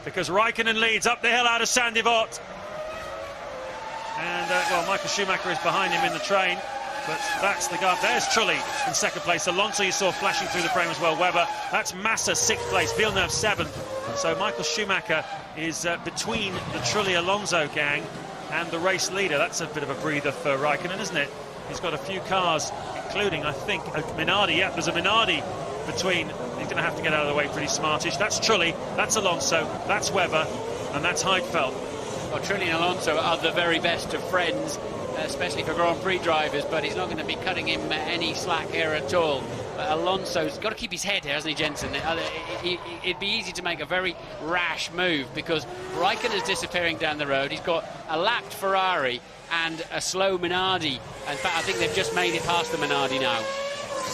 because Raikkonen leads up the hill out of Sandivot. And, well, Michael Schumacher is behind him in the train, but that's the guy. There's Trulli in second place. Alonso you saw flashing through the frame as well. Webber. That's Massa, 6th place. Villeneuve, 7th. So Michael Schumacher is between the Trulli-Alonso gang and the race leader. That's a bit of a breather for Raikkonen, isn't it? He's got a few cars, including, I think, a Minardi. Yeah, there's a Minardi between. He's going to have to get out of the way pretty smartish. That's Trulli, that's Alonso, that's Webber, and that's Heidfeld. Well, Trulli and Alonso are the very best of friends, especially for Grand Prix drivers, but he's not going to be cutting him any slack here at all. Alonso's got to keep his head here, hasn't he, Jensen? It'd be easy to make a very rash move because Raikkonen's disappearing down the road. He's got a lapped Ferrari and a slow Minardi. In fact, I think they've just made it past the Minardi now.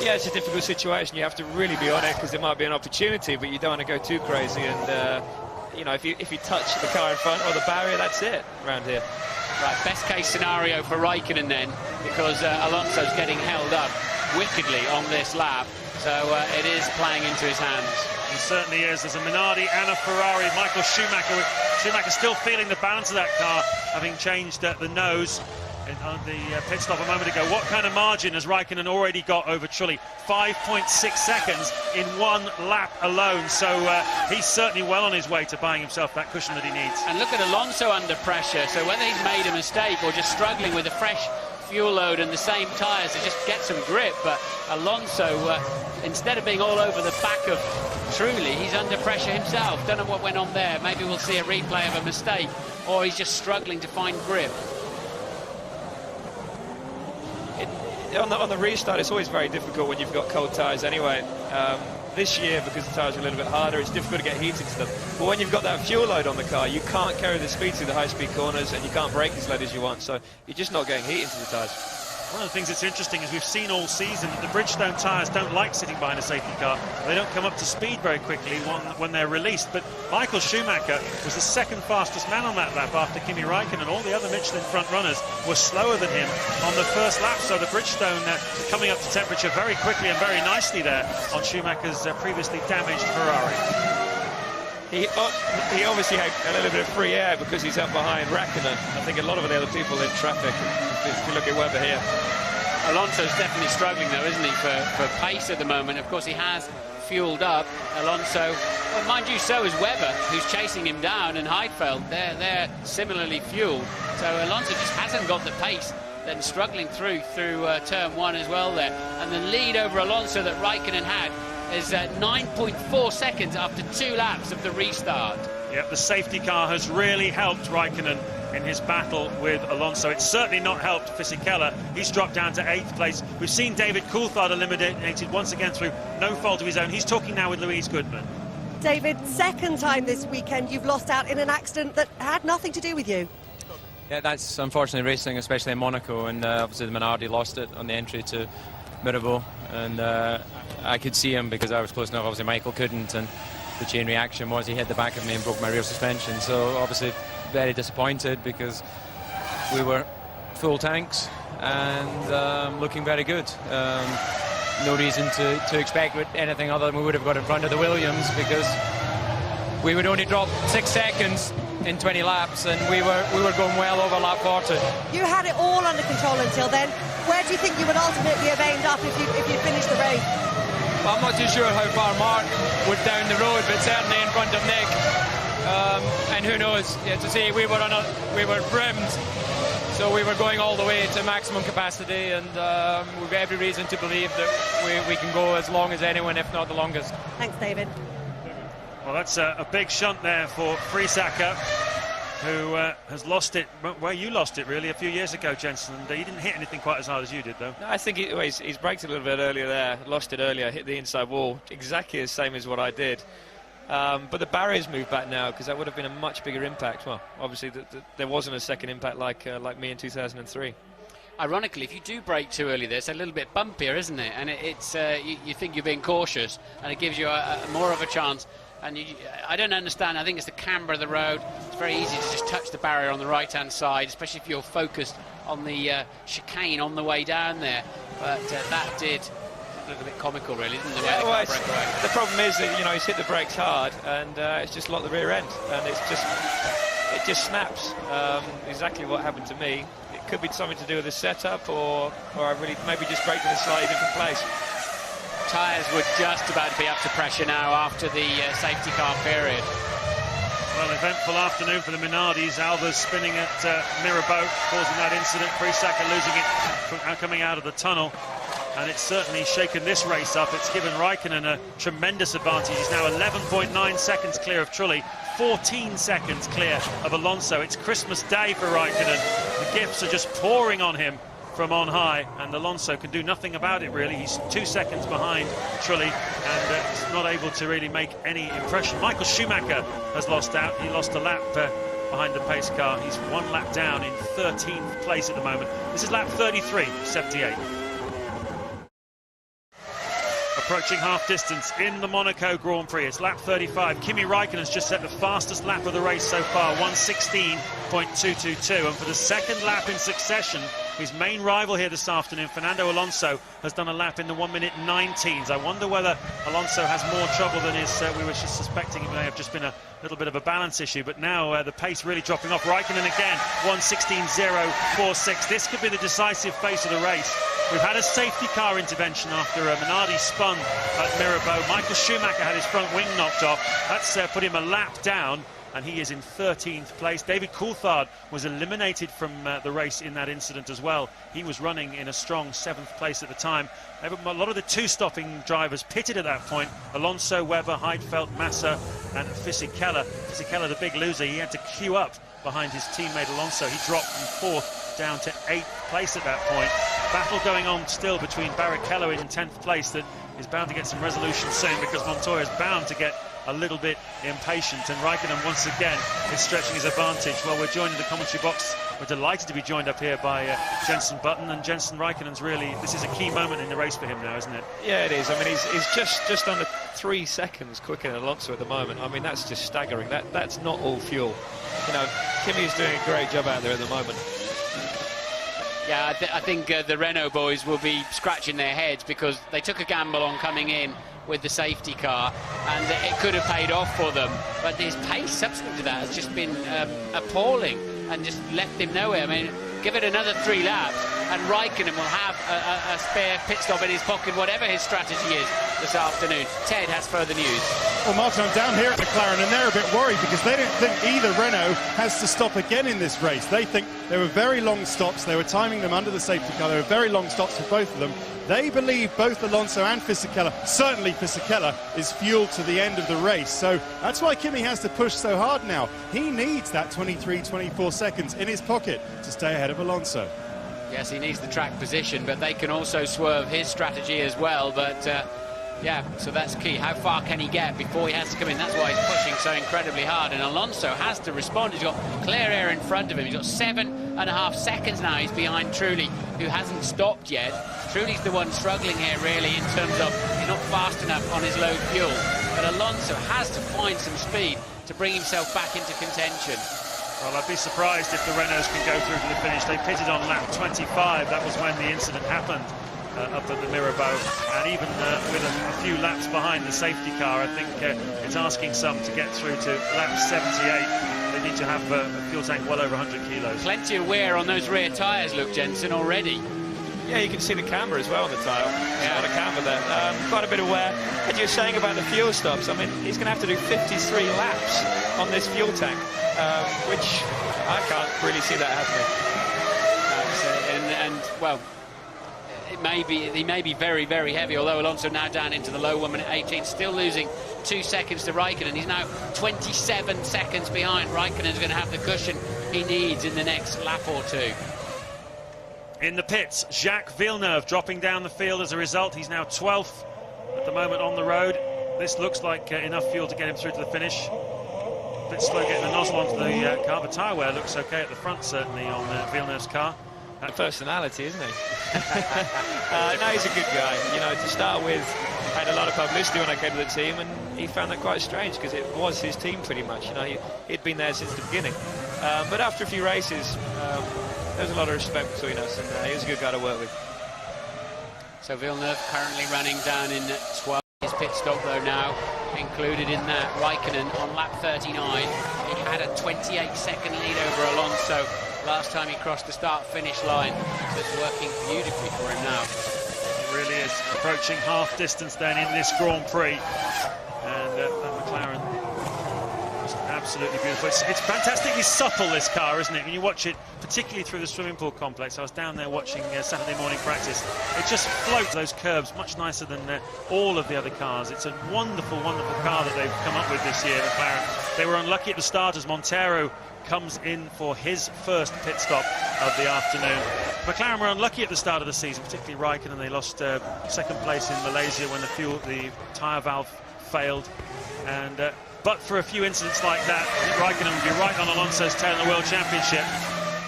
Yeah, it's a difficult situation. You have to really be on it because there might be an opportunity, but you don't want to go too crazy. And you know, if you touch the car in front or the barrier, that's it around here. Right, best case scenario for Raikkonen then, because Alonso's getting held up wickedly on this lap, so it is playing into his hands. He certainly is. There's a Minardi and a Ferrari. Michael Schumacher still feeling the balance of that car, having changed the nose on the pit stop a moment ago. What kind of margin has Raikkonen already got over Trulli? 5.6 seconds in one lap alone, so he's certainly well on his way to buying himself that cushion that he needs. And look at Alonso under pressure, so whether he's made a mistake or just struggling with a fresh fuel load and the same tyres to just get some grip, but Alonso, instead of being all over the back of Trulli, he's under pressure himself. Don't know what went on there. Maybe we'll see a replay of a mistake, or he's just struggling to find grip. On the restart, it's always very difficult when you've got cold tyres anyway. This year, because the tyres are a little bit harder, it's difficult to get heat into them. But when you've got that fuel load on the car, you can't carry the speed through the high-speed corners and you can't brake as loud as you want, so you're just not getting heat into the tyres. One of the things that's interesting is we've seen all season that the Bridgestone tyres don't like sitting behind a safety car. They don't come up to speed very quickly when they're released. But Michael Schumacher was the second fastest man on that lap after Kimi Raikkonen. All the other Michelin front runners were slower than him on the first lap. So the Bridgestone coming up to temperature very quickly and very nicely there on Schumacher's previously damaged Ferrari. He obviously had a little bit of free air because he's up behind Raikkonen. I think a lot of the other people in traffic, if you look at Webber here. Alonso's definitely struggling though, isn't he, for pace at the moment. Of course, he has fueled up. Alonso, well, mind you, so is Webber, who's chasing him down, and Heidfeld. They're similarly fueled. So Alonso just hasn't got the pace, then struggling through turn one as well there. And the lead over Alonso that Raikkonen had is 9.4 seconds after 2 laps of the restart. Yep, the safety car has really helped Raikkonen in his battle with Alonso. It's certainly not helped Fisichella. He's dropped down to 8th place. We've seen David Coulthard eliminated once again through no fault of his own. He's talking now with Louise Goodman. David, second time this weekend you've lost out in an accident that had nothing to do with you. Yeah, that's unfortunately racing, especially in Monaco, and obviously the Minardi lost it on the entry to Mirabeau, and I could see him because I was close enough. Obviously Michael couldn't, and the chain reaction was he hit the back of me and broke my rear suspension. So obviously very disappointed because we were full tanks and looking very good. No reason to expect anything other than we would have got in front of the Williams, because we would only drop 6 seconds in 20 laps, and we were going well over lap 40. You had it all under control until then. Where do you think you would ultimately have aimed up if you finished the race? Well, I'm not too sure how far Mark would down the road, but certainly in front of Nick. And who knows? Yeah, to say we were brimmed, so we were going all the way to maximum capacity, and we've every reason to believe that we can go as long as anyone, if not the longest. Thanks, David. Well, that's a big shunt there for Friesacker, who has lost it where you lost it, really, a few years ago, Jensen. He didn't hit anything quite as hard as you did, though. No, I think he's braked a little bit earlier there, lost it earlier, hit the inside wall, exactly the same as what I did. But the barrier's moved back now, because that would have been a much bigger impact. Well, obviously there wasn't a second impact like me in 2003. Ironically, if you do brake too early, it's a little bit bumpier, isn't it? And it's you think you're being cautious, and it gives you more of a chance. And I don't understand. I think it's the camber of the road. It's very easy to just touch the barrier on the right-hand side, especially if you're focused on the chicane on the way down there. But that did looked a bit comical, really, didn't it? Yeah, well, the problem is that, you know, he's hit the brakes hard, and it's just locked the rear end, and it just snaps. Exactly what happened to me. It could be something to do with the setup, or I really maybe just braked in a slightly different place. Tyres were just about to be up to pressure now after the safety car period. Well, eventful afternoon for the Minardis. Alva's spinning at Mirabeau, causing that incident. Prisacker losing it from coming out of the tunnel. And it's certainly shaken this race up. It's given Raikkonen a tremendous advantage. He's now 11.9 seconds clear of Trulli, 14 seconds clear of Alonso. It's Christmas Day for Raikkonen. The gifts are just pouring on him from on high, and Alonso can do nothing about it, really. He's 2 seconds behind Trulli, and he's not able to really make any impression. Michael Schumacher has lost out. He lost a lap behind the pace car. He's 1 lap down in 13th place at the moment. This is lap 33.78. Approaching half distance in the Monaco Grand Prix. It's lap 35. Kimi Raikkonen has just set the fastest lap of the race so far, 1:16.222. And for the second lap in succession, his main rival here this afternoon, Fernando Alonso, has done a lap in the 1:19s. I wonder whether Alonso has more trouble than we were just suspecting. It may have just been a little bit of a balance issue, but now the pace really dropping off. Raikkonen again, 1:16.046. This could be the decisive phase of the race. We've had a safety car intervention after Minardi spun at Mirabeau. Michael Schumacher had his front wing knocked off. That's put him a lap down, and he is in 13th place. David Coulthard was eliminated from the race in that incident as well. He was running in a strong 7th place at the time. A lot of the 2-stopping drivers pitted at that point. Alonso, Webber, Heidfeld, Massa and Fisichella. Fisichella, the big loser, he had to queue up behind his teammate Alonso. He dropped from 4th down to 8th place at that point. Battle going on still between Barrichello in 10th place that is bound to get some resolution soon, because Montoya is bound to get a little bit impatient, and Raikkonen once again is stretching his advantage. Well, we're joined in the commentary box. We're delighted to be joined up here by Jenson Button, and Jenson, Raikkonen's really, this is a key moment in the race for him now, isn't it? Yeah, it is. I mean, he's just under 3 seconds quicker than Alonso at the moment. I mean, that's just staggering. That's not all fuel. You know, Kimi's doing a great job out there at the moment. Yeah, I think the Renault boys will be scratching their heads, because they took a gamble on coming in with the safety car, and it could have paid off for them. But his pace subsequent to that has just been appalling and just left him nowhere. I mean, give it another 3 laps, and Raikkonen will have a spare pit stop in his pocket, whatever his strategy is this afternoon. Ted has further news. Well, Martin, I'm down here at McLaren, and they're a bit worried because they don't think either Renault has to stop again in this race. They think they were very long stops. They were timing them under the safety car. They were very long stops for both of them. They believe both Alonso and Fisichella, certainly Fisichella, is fueled to the end of the race. So that's why Kimi has to push so hard now. He needs that 23, 24 seconds in his pocket to stay ahead of Alonso. Yes, he needs the track position, but they can also swerve his strategy as well. But yeah, so that's key. How far can he get before he has to come in? That's why he's pushing so incredibly hard. And Alonso has to respond. He's got clear air in front of him. He's got 7.5 seconds now. He's behind Trulli, who hasn't stopped yet. Trulli's the one struggling here, really, in terms of he's not fast enough on his low fuel. But Alonso has to find some speed to bring himself back into contention. Well, I'd be surprised if the Renaults can go through to the finish. They pitted on lap 25. That was when the incident happened up at the Mirabeau. And even with a few laps behind the safety car, I think it's asking some to get through to lap 78. They need to have a fuel tank well over 100 kilos. Plenty of wear on those rear tyres, Luke Jensen, already. Yeah, you can see the camber as well on the tyre. There's a lot of camber there. Quite a bit of wear. And you're saying about the fuel stops, I mean, he's going to have to do 53 laps on this fuel tank, which I can't really see that happening. And well, he may be very, very heavy, although Alonso now down into the low 1:18, still losing 2 seconds to Raikkonen. He's now 27 seconds behind. Raikkonen's going to have the cushion he needs in the next lap or two. In the pits, Jacques Villeneuve dropping down the field as a result. He's now 12th at the moment on the road. This looks like enough fuel to get him through to the finish. A bit slow getting the nozzle onto the car, but tyre wear looks okay at the front, certainly, on Villeneuve's car. A personality, isn't he? No, he's a good guy. You know, to start with, had a lot of publicity when I came to the team, and he found that quite strange because it was his team pretty much. You know, he'd been there since the beginning. But after a few races, there's a lot of respect between us, and he was a good guy to work with. So Villeneuve currently running down in 12th. His pit stop though now included in that. Raikkonen on lap 39. He had a 28-second lead over Alonso last time he crossed the start-finish line. So it's working beautifully for him now. It really is. Approaching half distance then in this Grand Prix. And McLaren, absolutely beautiful. It's fantastically supple, this car, isn't it? When you watch it, particularly through the swimming pool complex. I was down there watching Saturday morning practice. It just floats those curbs much nicer than all of the other cars. It's a wonderful, wonderful car that they've come up with this year, McLaren. They were unlucky at the start as Montero comes in for his first pit stop of the afternoon. McLaren were unlucky at the start of the season, particularly Raikkonen. They lost second place in Malaysia when the tyre valve failed. And but for a few incidents like that, Raikkonen would be right on Alonso's tail in the World Championship.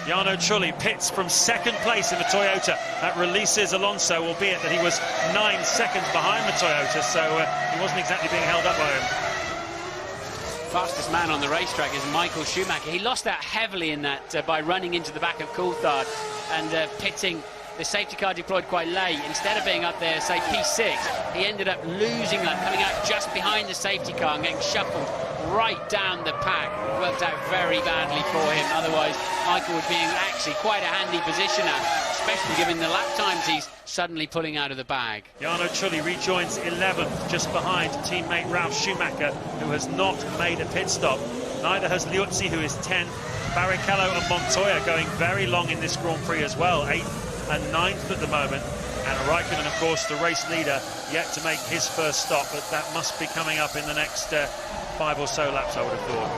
Jarno Trulli pits from second place in the Toyota. That releases Alonso, albeit that he was 9 seconds behind the Toyota, so he wasn't exactly being held up by him. Fastest man on the racetrack is Michael Schumacher. He lost that heavily in that by running into the back of Coulthard and pitting. The safety car deployed quite late. Instead of being up there, say P6, he ended up losing that, coming out just behind the safety car and getting shuffled right down the pack. Worked out very badly for him. Otherwise, Michael would be in actually quite a handy position now, especially given the lap times he's suddenly pulling out of the bag. Jarno Trulli rejoins 11th, just behind teammate Ralf Schumacher, who has not made a pit stop. Neither has Liuzzi, who is 10th. Barrichello and Montoya going very long in this Grand Prix as well, 8th and 9th at the moment. And Raikkonen, of course, the race leader, yet to make his first stop, but that must be coming up in the next 5 or so laps, I would have thought.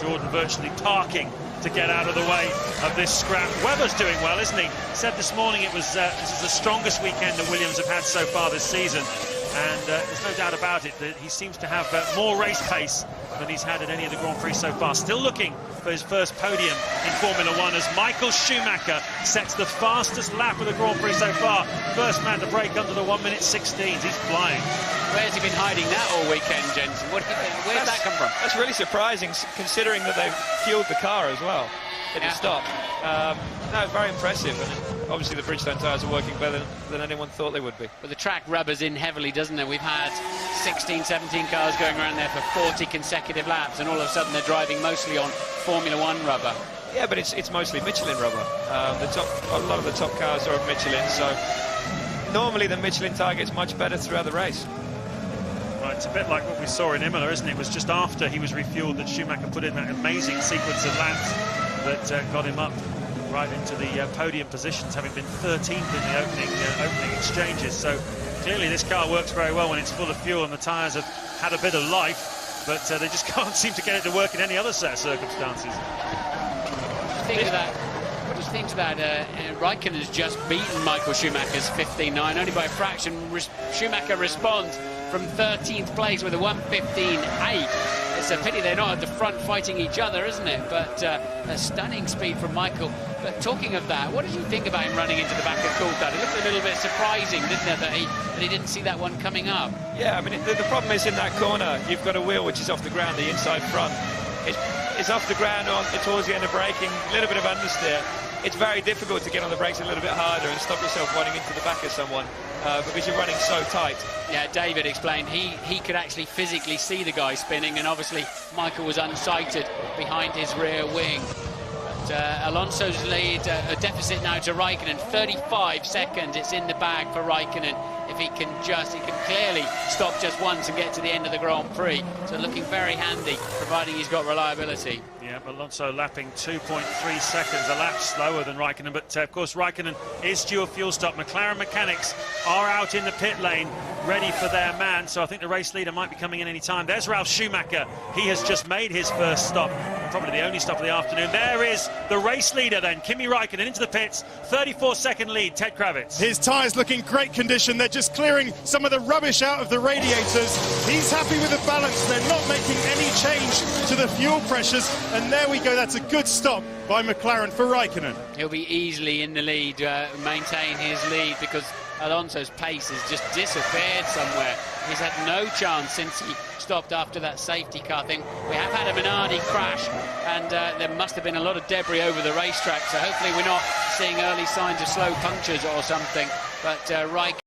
Jordan virtually parking to get out of the way of this scrap. Webber's doing well, isn't he? Said this morning it was this is the strongest weekend that Williams have had so far this season. And there's no doubt about it that he seems to have more race pace than he's had at any of the Grand Prix so far. Still looking for his first podium in Formula One as Michael Schumacher sets the fastest lap of the Grand Prix so far. First man to break under the 1:16. He's flying. Where's he been hiding that all weekend, Jensen? What do you think? Where's that come from? That's really surprising, considering that they've fueled the car as well. It didn't stop. No, very impressive. And obviously the Bridgestone tyres are working better than anyone thought they would be. But the track rubbers in heavily, doesn't it? We've had 16, 17 cars going around there for 40 consecutive laps, and all of a sudden they're driving mostly on Formula One rubber. Yeah, but it's mostly Michelin rubber. A lot of the top cars are of Michelin, so normally the Michelin tyre gets much better throughout the race. Right, it's a bit like what we saw in Imola, isn't it? It was just after he was refueled that Schumacher put in that amazing sequence of laps that got him up right into the podium positions, having been 13th in the opening exchanges. So clearly this car works very well when it's full of fuel and the tyres have had a bit of life, but they just can't seem to get it to work in any other set of circumstances. What do you think to that? Raikkonen has just beaten Michael Schumacher's 15.9, only by a fraction. Schumacher responds from 13th place with a 1:15.8. It's a pity they're not at the front fighting each other, isn't it? But a stunning speed from Michael. But talking of that, what did you think about him running into the back of Coulthard? It looked a little bit surprising, didn't it, that he didn't see that one coming up? Yeah, I mean, the problem is in that corner, you've got a wheel which is off the ground, the inside front. It's off the ground towards the end of braking, a little bit of understeer. It's very difficult to get on the brakes a little bit harder and stop yourself running into the back of someone because you're running so tight. Yeah, David explained he could actually physically see the guy spinning, and obviously Michael was unsighted behind his rear wing. But Alonso's lead, a deficit now to Raikkonen, 35 seconds. It's in the bag for Raikkonen. If he can clearly stop just once and get to the end of the Grand Prix. So looking very handy, providing he's got reliability. Yeah, Alonso lapping 2.3 seconds, a lap slower than Raikkonen, but of course Raikkonen is due a fuel stop. McLaren mechanics are out in the pit lane, ready for their man, so I think the race leader might be coming in any time. There's Ralf Schumacher. He has just made his first stop, probably the only stop of the afternoon. There is the race leader then, Kimi Raikkonen into the pits, 34-second lead, Ted Kravitz. His tyres looking great condition. They're just clearing some of the rubbish out of the radiators. He's happy with the balance. They're not making any change to the fuel pressures. And there we go. That's a good stop by McLaren for Raikkonen. He'll be easily in the lead, maintain his lead, because Alonso's pace has just disappeared somewhere. He's had no chance since he stopped after that safety car thing. We have had a Minardi crash, and there must have been a lot of debris over the racetrack, so hopefully we're not seeing early signs of slow punctures or something. But Raikkonen